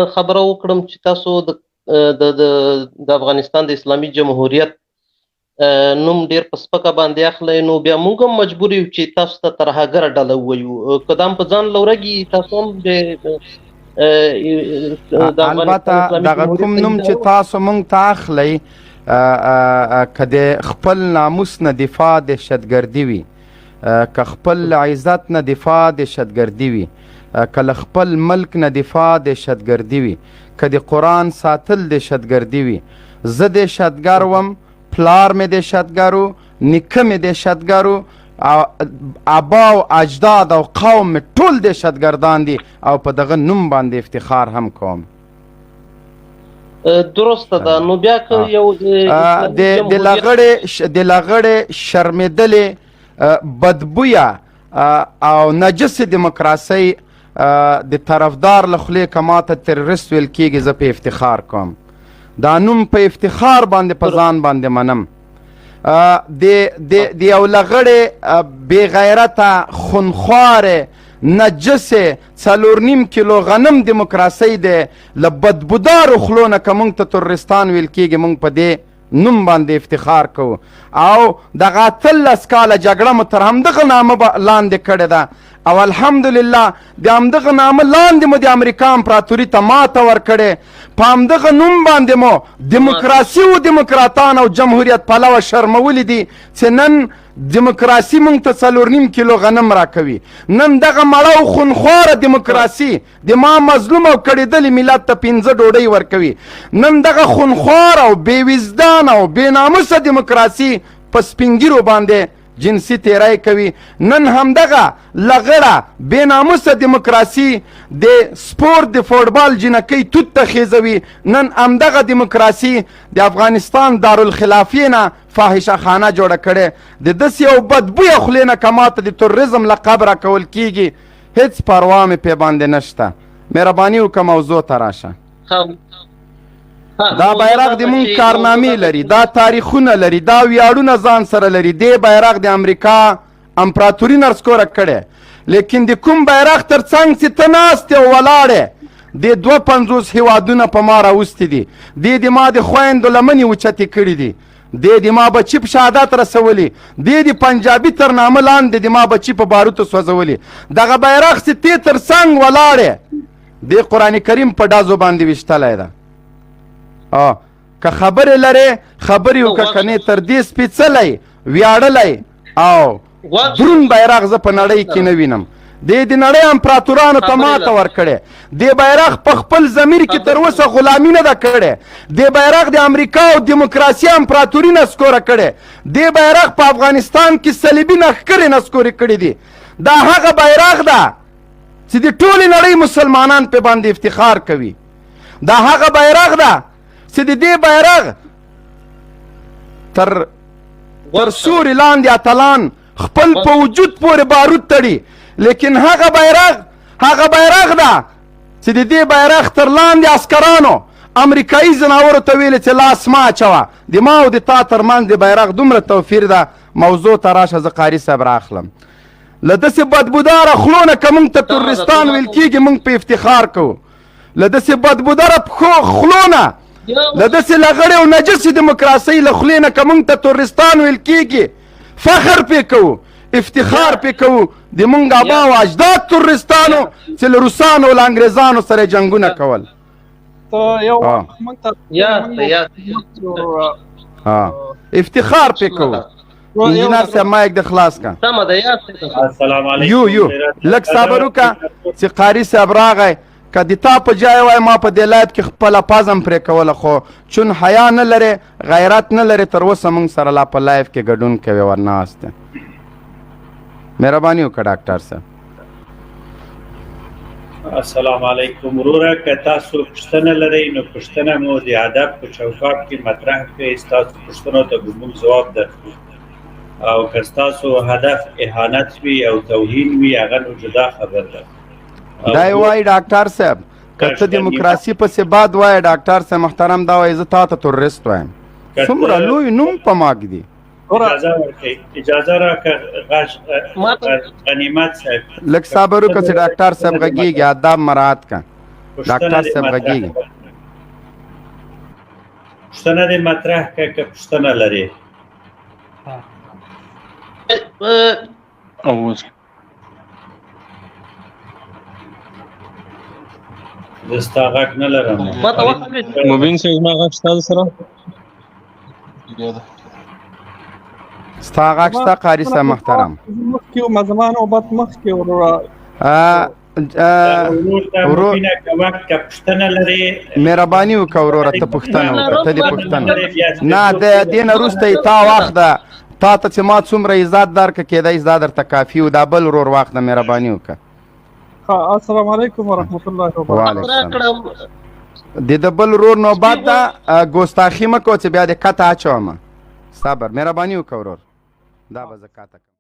خبره وکړم چې تاسو د افغانستان د اسلامي جمهوریت نوم ډیر په سپکه باندې اخلئ، نو بیا موږ هم مجبور یو چې تاسو ته ترهګره ډله ووایو. که دا هم په ځان لورګي تاسو هم البته دغه کوم نوم چې تاسو موږ ته اخلئ که د خپل ناموس نه دفاع دهشتګردي وي، که خپل عزت نه دفاع دهشتګردي وي، که له خپل ملک نه دفاع دهشتګردي وي، که د قرآن ساتل دهشتګردي وي، زه دهشتګر وم، پلار مې دهشتګر و، نیکه مې دهشتګر و، ابا او اجداد او قوم مې ټول دهشتګردان دي او په دغه نوم باندې افتخار هم کوم. درسته ده. نو بیا که یو د لغړې شرمېدلې بدبویه او نجس دیموکراسۍ د طرفدار له خولې که ماته تروریست ویل کېږي، زه په افتخار کوم. دا نوم په افتخار باندې په ځان باندې منم. د یو لغړې بې غیرته خونخوارې نجسې 4.5 کیلو غنم دیموکراسۍ دی له بدبودارو خولو نه که موږ ته تروریستان ویل کېږي، موږ په دې نوم باندې افتخار کوو. او دغه 18 کاله جګړه مو تر همدغه نامه لاندې کړې ده او الحمدلله د همدغه نامه لاندې مو د امریکا امپراتوري ته ماته ورکړې. په همدغه نوم باندې مو دیموکراسي و دیموکراتان او جمهوریت پلوه شرمولي دي چې نن دیموکراسي موږ ته 4.5 کیلو غنم راکوي. نن دغه مړه او خونخواره دیموکراسي د ما مظلوم او کړېدلي ملت ته 5 ډوډۍ ورکوي. نن دغه خونخواره او بې وجدانه او بې ناموسه دیموکراسي په سپینګیرو باندې جنسي تیری کوي. نن همدغه لغړه بې ناموسه دیموکراسي د سپورت د فوټبال جنکۍ توت ته خیزوي. نن همدغه دیموکراسي د افغانستان دارالخلافیې نه فاحشه خانه جوړه کړې. د داسې یو بدبویه خولې نه که ماته د تروریزم لقب راکول کېږي، هېڅ پروا مې پې باندې نشته. مهرباني وکړه موضوع ته راشه. دا بیرغ د مونږ کارنامې لري، دا تاریخونه لري، دا ویاړونه ځان سره لري. دې بیرغ د امریکا امپراتوري نرسکوره کړی، لیکن د کوم بیرغ تر څنګ چې ته ناست یې او ولاړې، د 52 هیوادونه په ما راوستي دي. دې د ما د خویندو لمنې اوچتې کړي دي. دې د ما بچي په شهادت رسولي. دې د پنجابي تر نامه لاندې د ما بچي په باروتو سوځولي. دغه بیرغ چې ته تر څنګ ولاړې، دې قرآن کریم په ډازو باندې ویشتلی ده. که خبرې لرې خبرې وکړه، که نه تر دې سپېڅلی ویاړلی او دروند بیرغ زه په نړۍ کې نه وینم. دې د نړۍ امپراتورانو ته ماته ورکړې. دې بیرغ په خپل ضمیر کې تر اوسه غلامي نه ده کړې. دې بیرغ د امریکا او دیموکراسي امپراتوري نسکوره کړې. دې بیرغ په افغانستان کې صلیبي نښکرې نسکورې کړې دي. دا هغه بیرغ ده چې د ټولې نړۍ مسلمانان په باندې افتخار کوي. دا هغه بیرغ ده چې د دې بیرغ تر سوري لاندې اتلان خپل په وجود پورې بارود تړي. لیکن هغه بیرغ ده چې د دې بیرغ تر لاندې عسکرانو امریکایي ځناورو ته ویلې چې لاس مه اچوه. د ما او د تا تر منځ د بیرغ دومره توفیر ده. موضوع ته راشه، زه قاري صاحب راخلم. له داسې بدبوداره خولو نه که موږ ته تروریستان ویل کېږي، موږ په افتخار کوو. له داسې بدبوداره خولو نه، له داسې لغړې او نجسې دیموکراسۍ له خولې نه که موږ ته تروریستان ویل کېږي، فخر پې کوو، افتخار پې کوو. د موږ ابا او اجداد تروریستانو چې له روسانو او له انګریزانو سره جنګونه کول. افتخار پې کوو. انجینر صاحب مایک د خلاص کا. السلام علیکم. یو لږ صبر وکړه چې قاري صاحب راغی. که د تا په جای وای ما په دې لایف کې خپله پازم پرې کوله، خو چون حیا نه لرې، غیرت نه لرې، تر اوسه موږ سره لا په لایف کې ګډون کوې ورناست. مهرباني وکړه ډاکټر صاحب. السلام علیکم. وروره که تاسو پوښتنه لرئ نو پوښتنه مو د ادب په چوکاټ کې مطرح کړئ، ستاسو پوښتنو ته به موږ ځواب درکړو. او که ستاسو هدف اهانت وي او توهین وي، هغه نو جدا خبر ده. دا یې وایي ډاکټر صاحب، که ته دیموکراسي پسې باد وایې ډاکټر صاحب محترم، دا وایي زه تا ته تروریست وایم. څومره لوی نوم په ما ږدي. اجازه راکړه غنیمت صاحب. لږ صبر وکړه چې ډاکټر صاحب غږېږي، اداب مراعات کړه. ډاکټر صاحب غږیږي. پوښتنه دې مطرح کړه که پوښتنه لري. زه ستا غږ نه لرم. مبین صاحب زما غږ ستا سره ستا غږ شته قاري صاحب محترم. مخکې وم زما نوبت مخکې وروره ورور که پوښتنه لري مهرباني وکړه وروره ته پوښتنه وکړه. ته دې پوښتنه نه د دې نه وروسته یې تا واخده تا ته چې ما څومره عزت درکړه کېدای شي دا درته کافي و. دا بل ورور واخده مهرباني وکړه. السلام علیکم ورحمت الله وبرکاته. د بل ورور نوبت ده ګستاخي مه کوه چې بیا دې کته اچومه. صبر مهرباني وکړه ورور. دا به زه کاته کوم.